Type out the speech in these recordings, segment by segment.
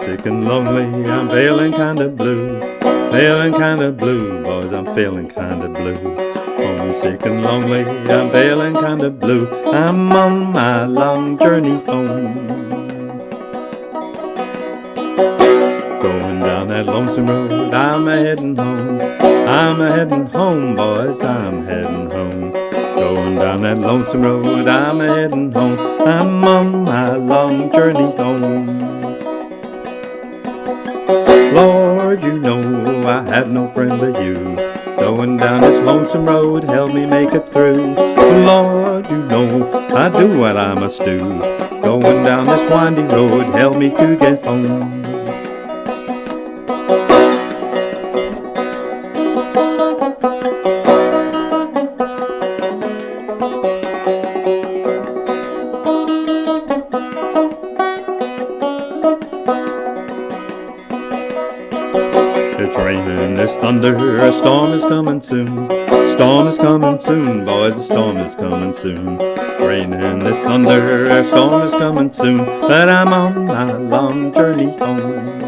Homesick and lonely, I'm feeling kinda blue. Feeling kinda blue, boys, I'm feeling kinda blue. Homesick and lonely, I'm feeling kinda blue. I'm on my long journey home. Going down that lonesome road, I'm a-heading home. I'm a-heading home, boys, I'm heading home. Going down that lonesome road, I'm a-heading home. I'm on my long journey home. Lord, you know I have no friend but you. Going down this lonesome road, help me make it through. Lord, you know I do what I must do. Going down this winding road, help me to get home. It's raining, there's thunder, a storm is coming soon. Storm is coming soon, boys, a storm is coming soon. Raining, there's thunder, a storm is coming soon. But I'm on my long journey home.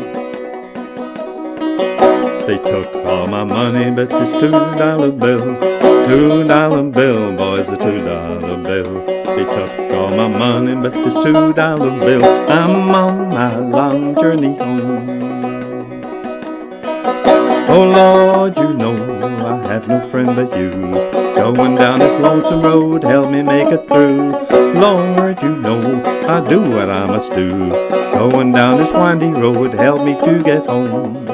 They took all my money, but this $2 bill. $2 bill, boys, a $2 bill. They took all my money, but this $2 bill. I'm on my long journey home. Oh Lord, you know I have no friend but you. Going down this lonesome road, help me make it through. Lord, you know I do what I must do. Going down this windy road, help me to get home.